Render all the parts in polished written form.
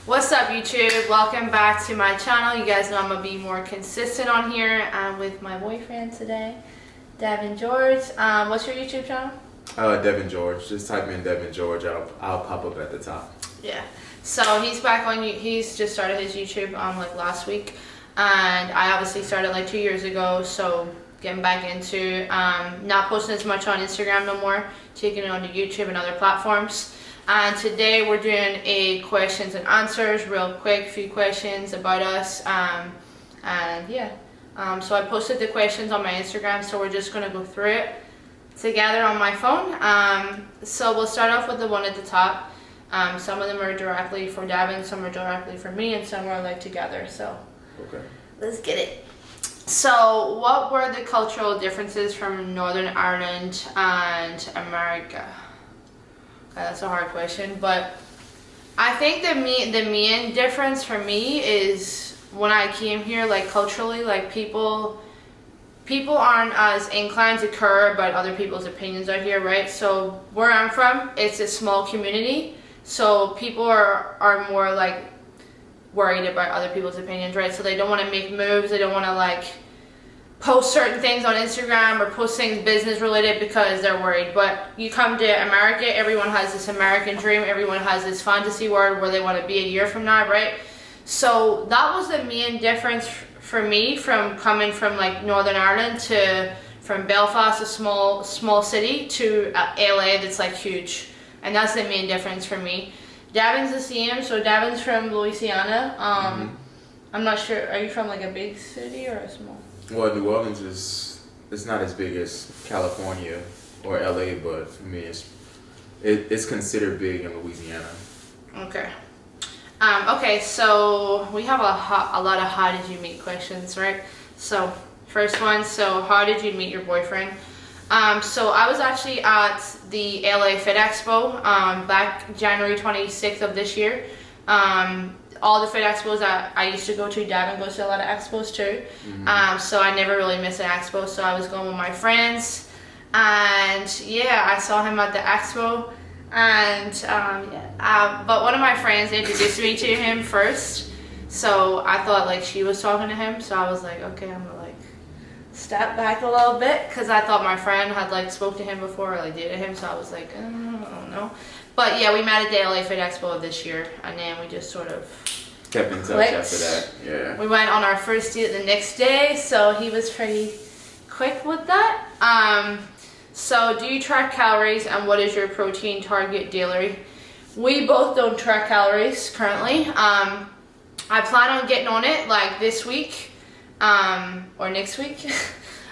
What's up, YouTube? Welcome back to my channel. You guys know I'm gonna be more consistent on here. I'm with my boyfriend today, Devin George. What's your YouTube channel? Devin George. Just type in Devin George. I'll pop up at the top. Yeah. So he's back on. He's just started his YouTube like last week, and I obviously started like 2 years ago. So getting back into not posting as much on Instagram no more, taking it onto YouTube and other platforms. And today we're doing a questions and answers, real quick, few questions about us. So I posted the questions on my Instagram, so we're just gonna go through it together on my phone. So we'll start off with the one at the top. Some of them are directly for Devin, some are directly for me, and some are like together. So Okay. let's get it. So what were the cultural differences from Northern Ireland and America? That's a hard question, but I think the main difference for me is when I came here, like culturally, like people aren't as inclined to care about other people's opinions out here, right? So where I'm from, it's a small community, so people are more like worried about other people's opinions, right? So they don't want to make moves, they don't want to like post certain things on Instagram or post things business related because they're worried. But you come to America, everyone has this American dream, everyone has this fantasy world where they want to be a year from now, right? So that was the main difference for me from coming from like Northern Ireland to from Belfast, a small city, to LA that's like huge. And that's the main difference for me. Devin's the same, so Devin's from Louisiana. I'm not sure, are you from like a big city or a small? Well, New Orleans it's not as big as California or LA, but for me it's considered big in Louisiana. Okay. Okay, so we have a lot of how did you meet questions, right? So first one, so how did you meet your boyfriend? So I was actually at the LA Fit Expo back January 26th of this year. All the fit expos that I used to go to, Devin goes to a lot of expos too. So I never really missed an expo, so I was going with my friends. And yeah, I saw him at the expo. And but one of my friends introduced me to him first. So I thought like she was talking to him, so I was like, okay, I'm gonna like step back a little bit, because I thought my friend had like spoke to him before or like dated him, so I was like, I don't know. But yeah, we met at the LA Fit Expo of this year, and then we just sort of Kept in touch clicked. after that. Yeah. We went on our first date the next day, so he was pretty quick with that. So do you track calories, and what is your protein target daily? We both don't track calories currently. I plan on getting on it like this week or next week.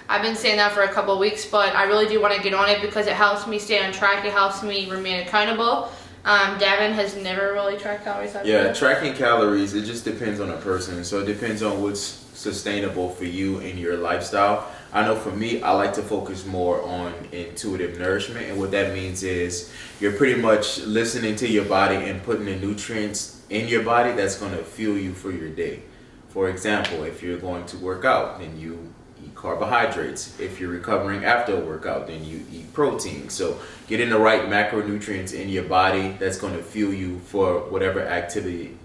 I've been saying that for a couple of weeks, but I really do want to get on it because it helps me stay on track. It helps me remain accountable. Devin has never really tracked calories. Yeah, tracking calories, it just depends on a person. So it depends on what's sustainable for you in your lifestyle. I know for me, I like to focus more on intuitive nourishment. And what that means is you're pretty much listening to your body and putting the nutrients in your body that's going to fuel you for your day. For example, if you're going to work out, then you eat carbohydrates. If you're recovering after a workout, then you eat protein. So getting the right macronutrients in your body that's going to fuel you for whatever activity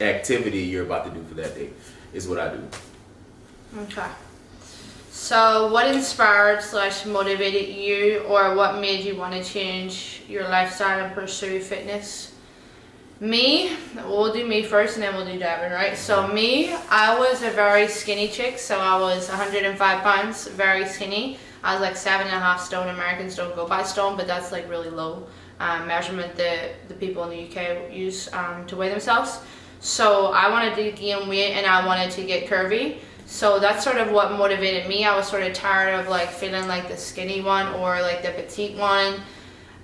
you're about to do for that day is what I do. Okay. So what inspired / motivated you, or what made you want to change your lifestyle and pursue fitness? Me, we'll do me first and then we'll do Devin, right? So me, I was a very skinny chick, so I was 105 pounds, very skinny. I was like 7.5 stone. Americans don't go by stone, but that's like really low measurement that the people in the UK use to weigh themselves. So I wanted to gain weight and I wanted to get curvy. So that's sort of what motivated me. I was sort of tired of like feeling like the skinny one or like the petite one.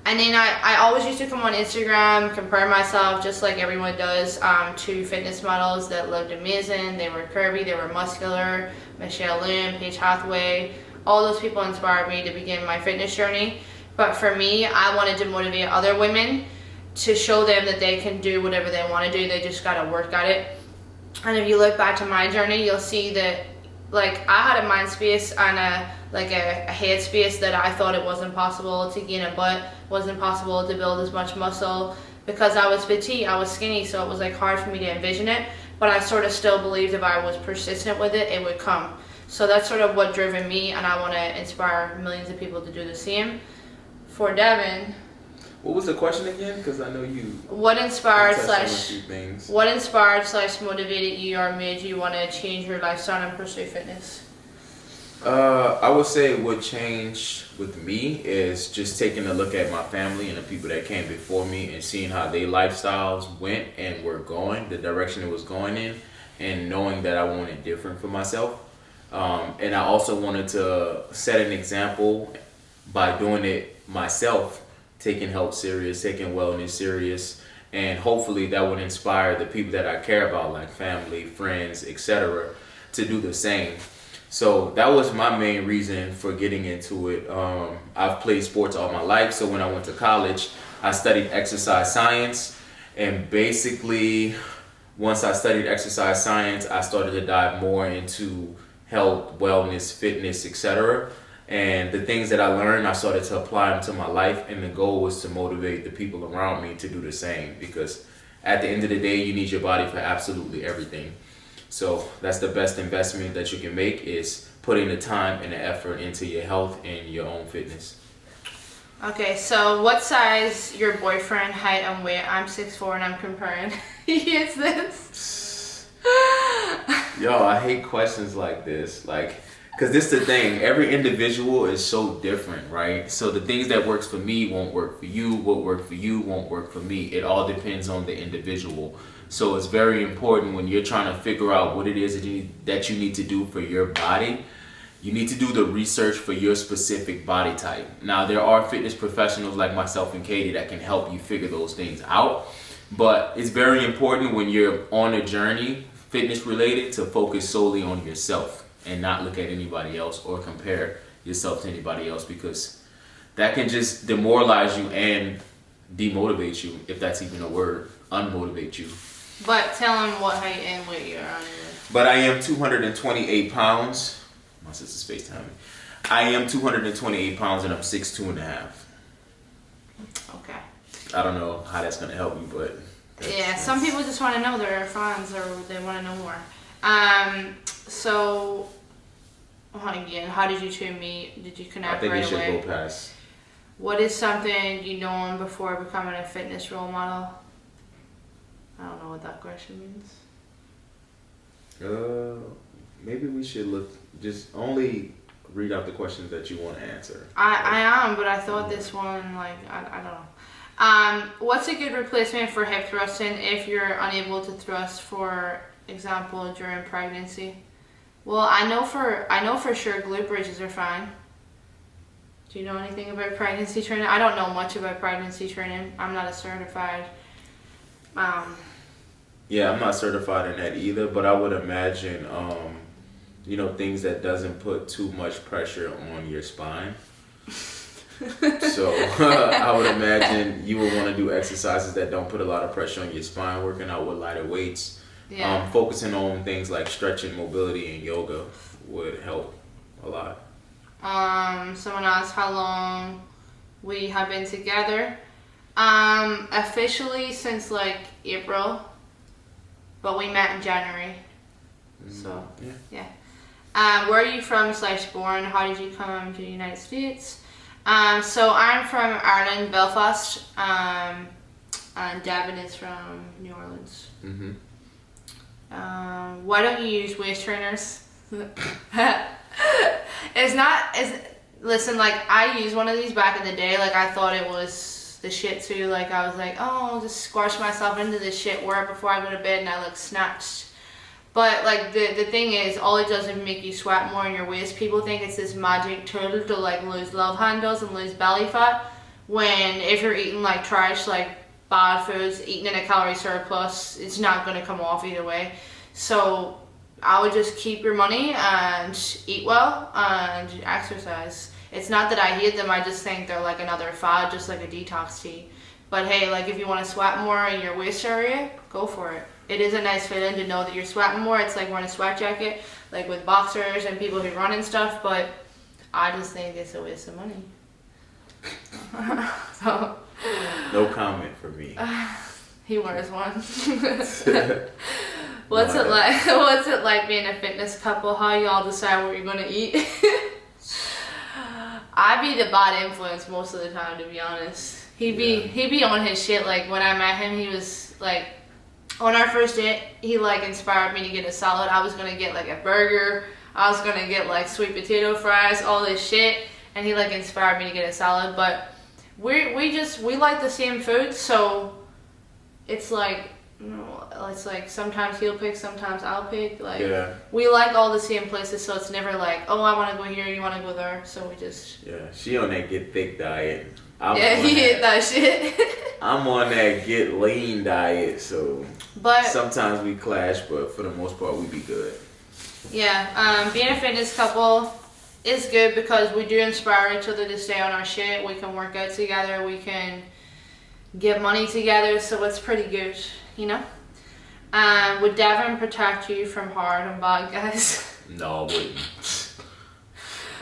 And then I always used to come on Instagram, compare myself just like everyone does to fitness models that looked amazing. They were curvy, they were muscular. Michelle Loon, Paige Hathaway, all those people inspired me to begin my fitness journey. But for me, I wanted to motivate other women to show them that they can do whatever they want to do. They just got to work at it. And if you look back to my journey, you'll see that like I had a mind space and a head space that I thought it wasn't possible to gain a butt, wasn't possible to build as much muscle, because I was petite, I was skinny, so it was like hard for me to envision it. But I sort of still believed if I was persistent with it, it would come. So that's sort of what driven me, and I want to inspire millions of people to do the same. For Devin, what was the question again? Because I know you. What inspired / motivated you or made you want to change your lifestyle and pursue fitness? I would say what changed with me is just taking a look at my family and the people that came before me and seeing how their lifestyles went and were going, the direction it was going in, and knowing that I wanted different for myself. And I also wanted to set an example by doing it myself, taking health serious, taking wellness serious, and hopefully that would inspire the people that I care about, like family, friends, etc., to do the same. So that was my main reason for getting into it. I've played sports all my life, so when I went to college, I studied exercise science, and basically once I studied exercise science, I started to dive more into health, wellness, fitness, etc. And the things that I learned, I started to apply them to my life, and the goal was to motivate the people around me to do the same, because at the end of the day, you need your body for absolutely everything. So that's the best investment that you can make, is putting the time and the effort into your health and your own fitness. Okay, so what size your boyfriend, height and weight? I'm 6'4" and I'm comparing. He is this. Yo, I hate questions like this. Because this is the thing, every individual is so different, right? So the things that works for me won't work for you. What worked for you won't work for me. It all depends on the individual. So it's very important when you're trying to figure out what it is that you need to do for your body. You need to do the research for your specific body type. Now, there are fitness professionals like myself and Katie that can help you figure those things out. But it's very important when you're on a journey, fitness related, to focus solely on yourself and not look at anybody else or compare yourself to anybody else, because that can just demoralize you and demotivate you, if that's even a word, unmotivate you. But tell him what height and weight you're on. But I am 228 pounds. My sister's FaceTiming. I am 228 pounds and I'm 6'2.5". Okay. I don't know how that's going to help you, but... That's some people just want to know their fans, or they want to know more. So, again, how did you two meet? Did you connect right away? I think you should go past. What is something you know before becoming a fitness role model? I don't know what that question means. Maybe we should just only read out the questions that you want to answer. I am, but I thought this one, I don't know. What's a good replacement for hip thrusting if you're unable to thrust, for example, during pregnancy? Well, I know for sure glute bridges are fine. Do you know anything about pregnancy training? I don't know much about pregnancy training. I'm not a certified. Yeah, I'm not certified in that either, but I would imagine, things that doesn't put too much pressure on your spine. So I would imagine you would want to do exercises that don't put a lot of pressure on your spine, working out with lighter weights. Yeah. Focusing on things like stretching, mobility, and yoga would help a lot. Someone asked how long we have been together. Officially since April, but we met in January. So yeah. Where are you from / born? How did you come to the United States? So I'm from Ireland, Belfast, and Devin is from New Orleans. Mm-hmm. Why don't you use waist trainers? Listen, I used one of these back in the day. I thought it was the shit too. I was like, oh, I'll just squash myself into this shit work before I go to bed, and I look snatched. But the thing is, all it does is make you sweat more in your waist. People think it's this magic tool to lose love handles and lose belly fat, when if you're eating trash, bad foods, eating in a calorie surplus, it's not going to come off either way. So I would just keep your money and eat well and exercise. It's not that I hate them, I just think they're another fad, just like a detox tea. But hey, if you want to sweat more in your waist area, go for it. It is a nice feeling to know that you're sweating more. It's like wearing a sweat jacket, with boxers and people who run and stuff, but I just think it's a waste of money. So, No comment for me. he wears one. What's it like being a fitness couple? How y'all decide what you're gonna eat? I be the bad influence most of the time, to be honest. He be on his shit. Like when I met him, he was like, on our first date, he like inspired me to get a salad. I was gonna get like a burger. I was gonna get like sweet potato fries, all this shit, and he like inspired me to get a salad. But we like the same food, so it's like, it's like sometimes he'll pick, sometimes I'll pick. Like we like all the same places, so it's never like, oh, I want to go here, you want to go there. So we just she on that get thick diet. He hit that shit. I'm on that get lean diet, so but sometimes we clash, but for the most part we be good. Yeah, being a fitness couple is good because we do inspire each other to stay on our shit. We can work out together, we can get money together, so it's pretty good, you know? Would Devin protect you from hard and bad guys? No, I wouldn't.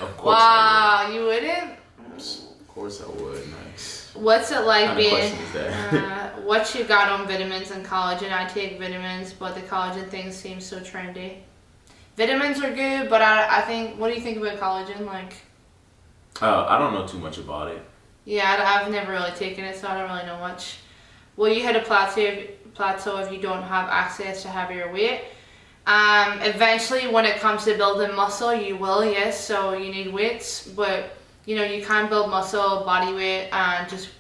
Of course wow, you wouldn't? Of course I would. Nice. What's it like being... What kind of question is that? What you got on vitamins and collagen? I take vitamins, but the collagen thing seems so trendy. Vitamins are good, but I think, what do you think about collagen? Like, I don't know too much about it. Yeah, I've never really taken it, so I don't really know much. Will you hit a plateau if you don't have access to heavier weight? Eventually, when it comes to building muscle, you will, yes. So you need weights, but you know you can build muscle, body weight, and just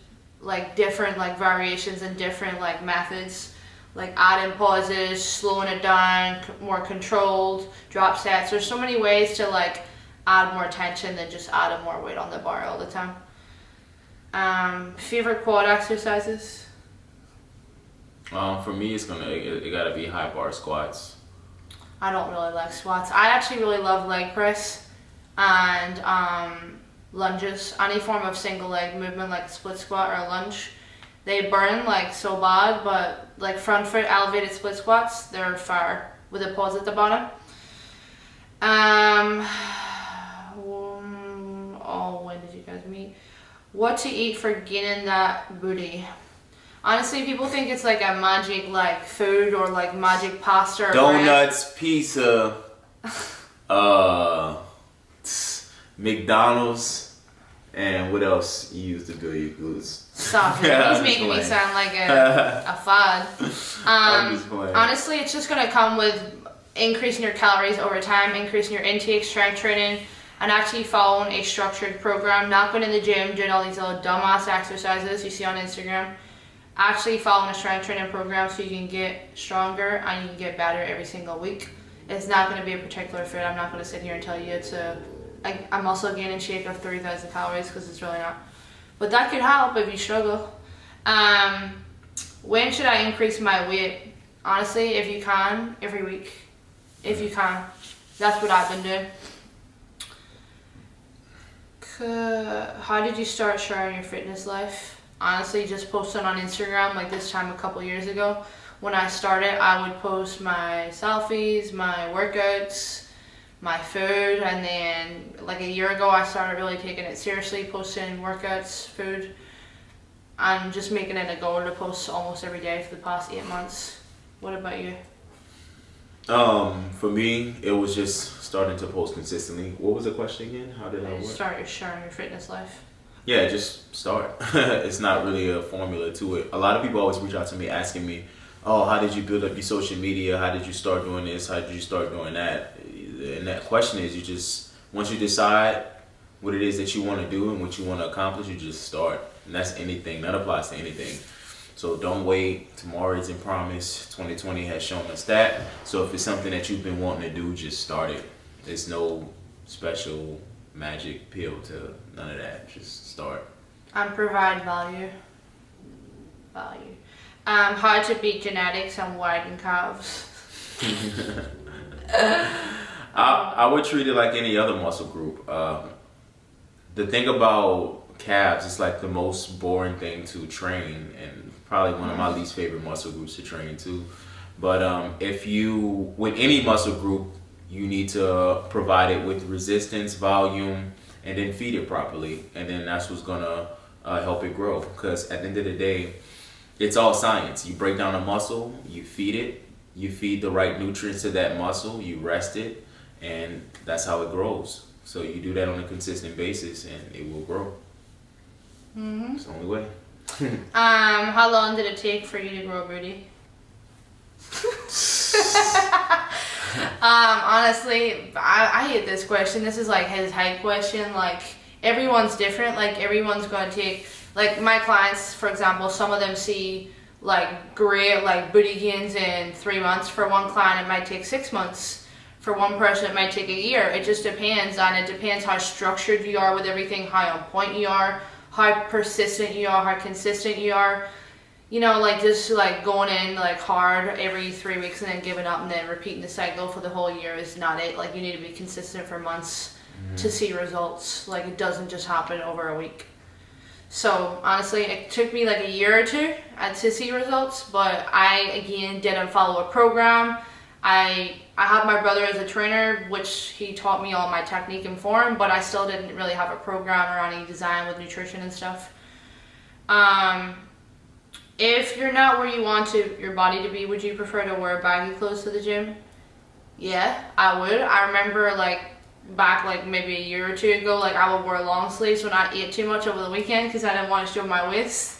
like different like variations and different like methods, like adding pauses, slowing it down, more controlled drop sets. There's so many ways to like add more tension than just adding more weight on the bar all the time. Favorite quad exercises? For me, it gotta be high bar squats. I don't really like squats. I actually really love leg press and lunges. Any form of single leg movement, like a split squat or a lunge, they burn like so bad. But like front foot elevated split squats, they're fire with a pause at the bottom. When did you guys meet? What to eat for gaining that booty? Honestly, people think it's like a magic like food or like magic pasta or donuts, bread. pizza, McDonald's, and what else you use to build your glutes? Stop it. He's making me sound like a fad. Honestly, it's just going to come with increasing your calories over time, increasing your intake, strength training, and actually following a structured program. Not going to the gym, doing all these little dumbass exercises you see on Instagram. Actually following a strength training program so you can get stronger and you can get better every single week. It's not going to be a particular food. I'm not going to sit here and tell you it's a muscle gain and shake of 3,000 calories because it's really not. But that could help if you struggle. When should I increase my weight? Honestly, if you can, every week. If you can. That's what I've been doing. How did you start sharing your fitness life? Honestly, just posting on Instagram like this time a couple years ago. When I started, I would post my selfies, my workouts, my food, and then like a year ago I started really taking it seriously, posting workouts, food, and just making it a goal to post almost every day for the past 8 months. What about you? For me, it was just starting to post consistently. What was the question again? How did I start sharing your fitness life? Yeah, just start. It's not really a formula to it. A lot of people always reach out to me asking me, oh, how did you build up your social media? How did you start doing this? How did you start doing that? And that question is, you just, once you decide what it is that you want to do and what you want to accomplish, you just start. And that's anything. That applies to anything. So don't wait. Tomorrow isn't promised. 2020 has shown us that. So if it's something that you've been wanting to do, just start it. There's no special magic pill to none of that. Just start. And provide value. How to beat genetics and widen calves. I would treat it like any other muscle group. The thing about calves, it's like the most boring thing to train, and probably one of my least favorite muscle groups to train too. But with any muscle group, you need to provide it with resistance, volume, and then feed it properly, and then that's what's gonna help it grow. Because at the end of the day, it's all science. You break down a muscle, you feed it, you feed the right nutrients to that muscle, you rest it, and that's how it grows. So you do that on a consistent basis, and it will grow. Mm-hmm. It's the only way. How long did it take for you to grow a booty? Honestly, I hate this question. This is like his height question. Like, everyone's different. Like, everyone's going to take, like, my clients, for example, some of them see like great like booty gains in 3 months. For one client, it might take 6 months. For one person, it might take a year. It just depends on, it depends how structured you are with everything, how on point you are, how persistent you are, how consistent you are. You know, like, just like going in like hard every 3 weeks and then giving up and then repeating the cycle for the whole year is not it. Like, you need to be consistent for months to see results. Like, it doesn't just happen over a week. So honestly, it took me like a year or two to see results, but I again didn't follow a program. I had my brother as a trainer, which he taught me all my technique and form, but I still didn't really have a program or any design with nutrition and stuff. If you're not where you want your body to be, would you prefer to wear baggy clothes to the gym? Yeah, I would. I remember like back like maybe a year or two ago, like I would wear long sleeves when I ate too much over the weekend because I didn't want to show my waist.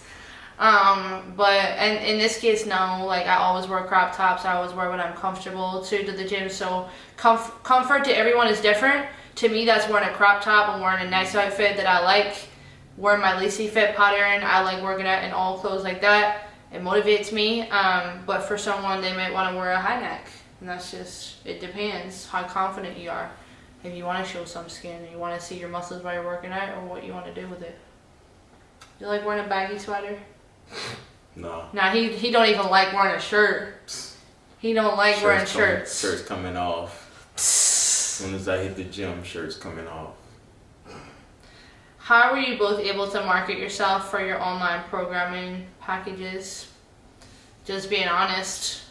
And in this case, no, like I always wear crop tops. I always wear what I'm comfortable to the gym. So comfort to everyone is different. To me, that's wearing a crop top and wearing a nice outfit that I like. Wearing my lacy fit pattern. I like working out in all clothes like that. It motivates me. But for someone, they might want to wear a high neck. And that's just, it depends how confident you are. If you want to show some skin, and you want to see your muscles while you're working out, or what you want to do with it. You like wearing a baggy sweater? No. Nah, he don't even like wearing a shirt. He don't like wearing shirts. Shirts coming off. As soon as I hit the gym, shirts coming off. How were you both able to market yourself for your online programming packages? Just being honest.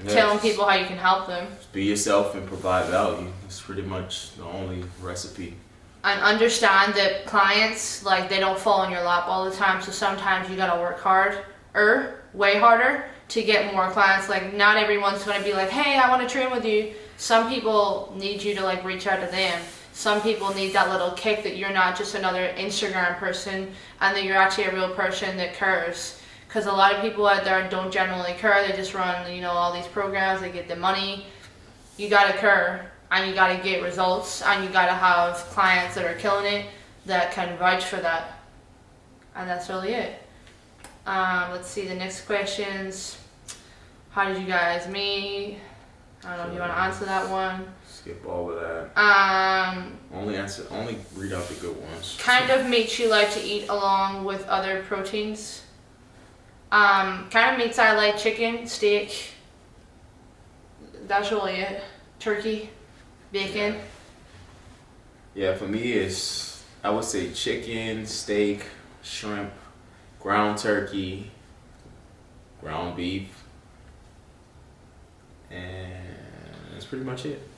Telling people how you can help them. Just be yourself and provide value. It's pretty much the only recipe. And understand that clients, like, they don't fall in your lap all the time, so sometimes you gotta work way harder to get more clients. Like, not everyone's gonna be like, hey, I wanna train with you. Some people need you to like reach out to them. Some people need that little kick that you're not just another Instagram person and that you're actually a real person that cares. Because a lot of people out there don't generally care. They just run, all these programs. They get the money. You gotta care, and you gotta get results, and you gotta have clients that are killing it that can vouch for that. And that's really it. Let's see the next questions. How did you guys meet? I don't know if you want to answer that one. Skip all of that. Only read out the good ones. Kind of meats you like to eat along with other proteins. Kind of meats I like: chicken, steak. That's really it. Turkey, bacon. Yeah, for me I would say chicken, steak, shrimp, ground turkey, ground beef, and that's pretty much it.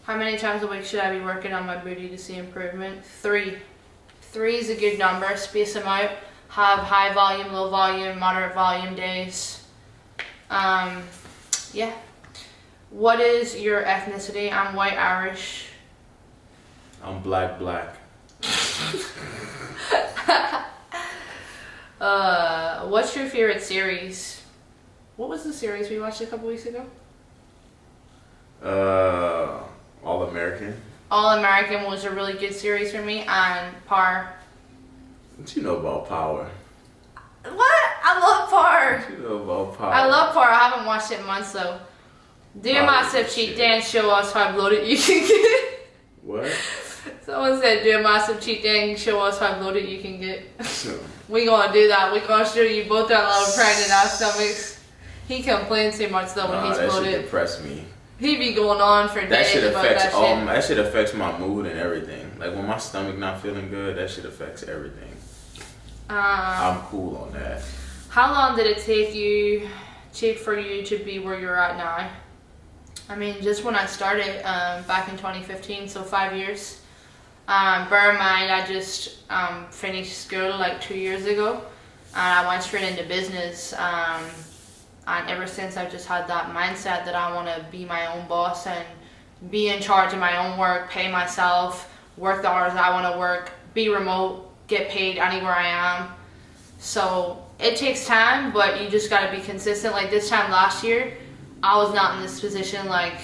How many times a week should I be working on my booty to see improvement? 3. 3 is a good number. Space them out. Have high volume, low volume, moderate volume days. Yeah. What is your ethnicity? I'm white Irish. I'm black. What's your favorite series? What was the series we watched a couple weeks ago? All American. All American was a really good series for me, and Par. What you know about Power? What? I love Par. What you know about Power? I love Par. I haven't watched it in months though. Do a massive cheat dance, show us how bloated you can get. What? Someone said do a massive cheat dance, show us how bloated you can get. We gonna do that. We gonna show you both our little pregnant ass stomachs. He complains too much though when he's bloated. That shit depress me. He be going on for days that shit about affects that shit. That shit affects my mood and everything. Like when my stomach not feeling good, that shit affects everything. I'm cool on that. How long did it take for you to be where you're at now? I mean, just when I started back in 2015, so 5 years. Bear in mind, I just finished school like 2 years ago, and I went straight into business. And ever since, I've just had that mindset that I want to be my own boss and be in charge of my own work, pay myself, work the hours I want to work, be remote, get paid anywhere I am. So it takes time, but you just got to be consistent. Like this time last year, I was not in this position. Like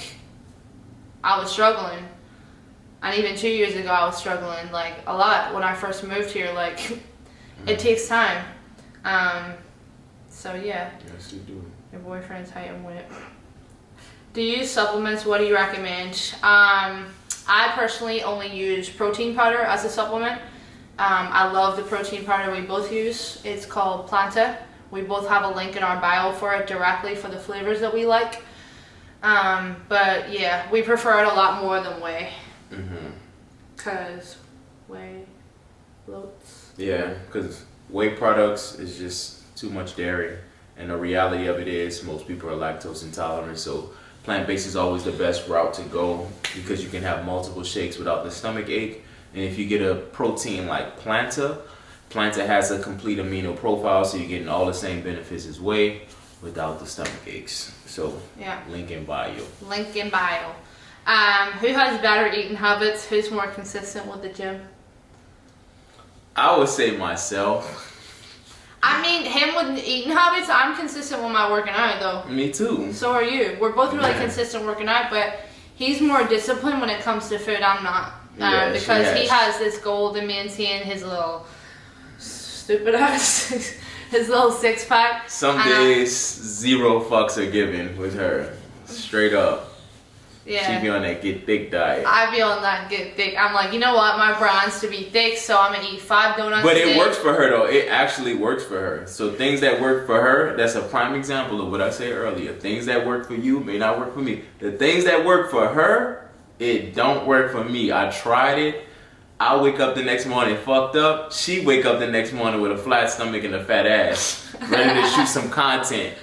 I was struggling. And even 2 years ago, I was struggling like a lot when I first moved here. Like it takes time. So yeah. Yes, you do. Your boyfriend's height and weight. Do you use supplements? What do you recommend? I personally only use protein powder as a supplement. I love the protein powder we both use. It's called Planta. We both have a link in our bio for it directly for the flavors that we like. But yeah, we prefer it a lot more than whey. Cause whey bloats. Yeah, because whey products is just too much dairy. And the reality of it is most people are lactose intolerant, so plant-based is always the best route to go because you can have multiple shakes without the stomach ache. And if you get a protein like Planta has a complete amino profile, so you're getting all the same benefits as whey without the stomach aches. So yeah, link in bio. Link in bio. Who has better eating habits? Who's more consistent with the gym? I would say myself. I mean, him with eating habits, I'm consistent with my working out though. Me too. So are you. We're both really consistent working out, but he's more disciplined when it comes to food. I'm not. Because he has this goal to maintain his little stupid ass, his little six pack. Some days, zero fucks are given with her. Straight up. Yeah. She be on that get thick diet. I be on that get thick. I'm like, you know what? My brand's to be thick, so I'm gonna eat 5 donuts. But a day. it works for her though. It actually works for her. So things that work for her, that's a prime example of what I said earlier. Things that work for you may not work for me. The things that work for her, it don't work for me. I tried it. I wake up the next morning fucked up. She wake up the next morning with a flat stomach and a fat ass, ready to shoot some content.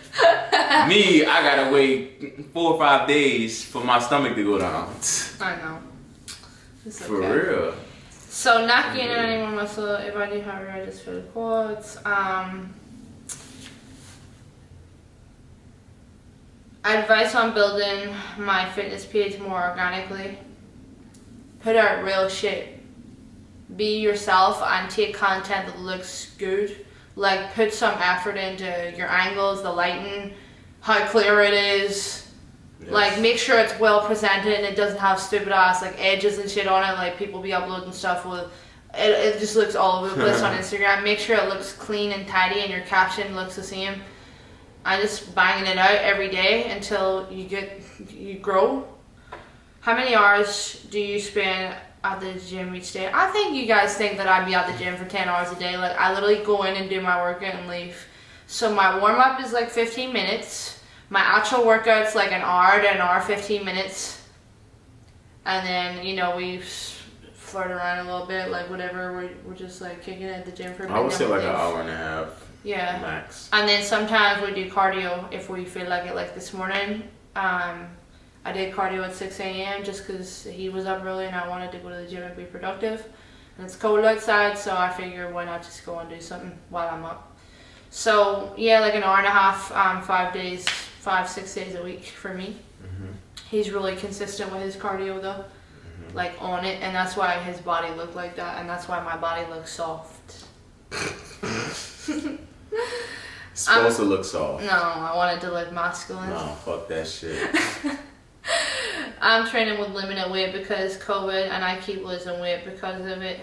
Me, I gotta wait 4 or 5 days for my stomach to go down. I know. It's okay. For real. So not gaining any more muscle if I do have I just for the quads. Advice on building my fitness page more organically. Put out real shit. Be yourself and take content that looks good. Like put some effort into your angles, the lighting, how clear it is. Yes. Like make sure it's well presented and it doesn't have stupid ass like edges and shit on it. Like people be uploading stuff with it just looks all over the place on Instagram. Make sure it looks clean and tidy and your caption looks the same. I'm just banging it out every day until you grow. How many hours do you spend at the gym each day? I think you guys think that I'd be at the gym for 10 hours a day. Like I literally go in and do my workout and leave. So my warm up is like 15 minutes. My actual workout's like an hour to an hour 15 minutes. And then, you know, we flirt around a little bit, like whatever. We're just like kicking it at the gym for a bit. I would say like an hour and a half. Yeah. Max. And then sometimes we do cardio if we feel like it. Like this morning, I did cardio at 6 a.m. just because he was up early and I wanted to go to the gym and be productive. And it's cold outside, so I figured why not just go and do something while I'm up. So yeah, like an hour and a half, 5-6 days a week for me. Mm-hmm. He's really consistent with his cardio though, like on it, and that's why his body looked like that, and that's why my body looks soft. It's supposed to look soft. No, I wanted to look masculine. No, fuck that shit. I'm training with limited weight because COVID, and I keep losing weight because of it.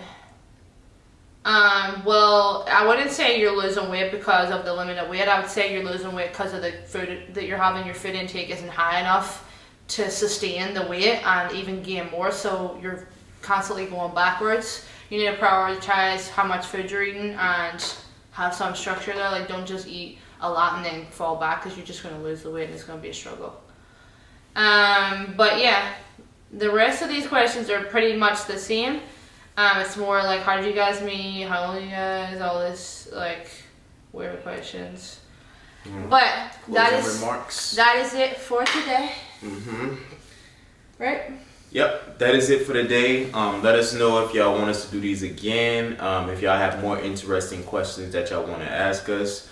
Well, I wouldn't say you're losing weight because of the limited weight. I would say you're losing weight because of the food that you're having. Your food intake isn't high enough to sustain the weight and even gain more, so you're constantly going backwards. You need to prioritize how much food you're eating and have some structure there. Like, don't just eat a lot and then fall back because you're just going to lose the weight and it's going to be a struggle. But yeah, the rest of these questions are pretty much the same. It's more like, how did you guys meet? How old are you guys? All this, like, weird questions. But that is it for today. Right? Yep, that is it for today. Let us know if y'all want us to do these again. If y'all have more interesting questions that y'all want to ask us.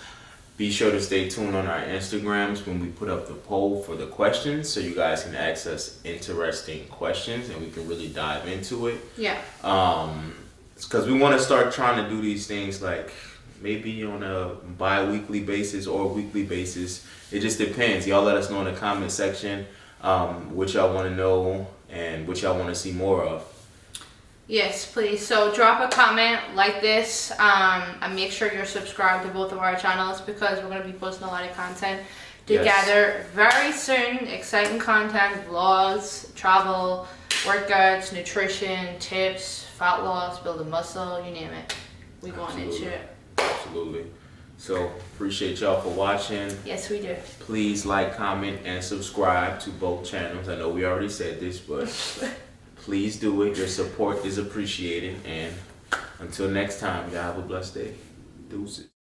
Be sure to stay tuned on our Instagrams when we put up the poll for the questions, so you guys can ask us interesting questions and we can really dive into it. Yeah. Because we want to start trying to do these things like maybe on a bi-weekly basis or a weekly basis. It just depends. Y'all let us know in the comment section what y'all want to know and what y'all want to see more of. Yes, please. So drop a comment like this, and make sure you're subscribed to both of our channels, because we're going to be posting a lot of content together very soon. Exciting content, vlogs, travel, workouts, nutrition, tips, fat loss, building muscle, you name it. We're going into it. Absolutely. So appreciate y'all for watching. Yes, we do. Please like, comment, and subscribe to both channels. I know we already said this, but please do it. Your support is appreciated. And until next time, y'all have a blessed day. Deuces.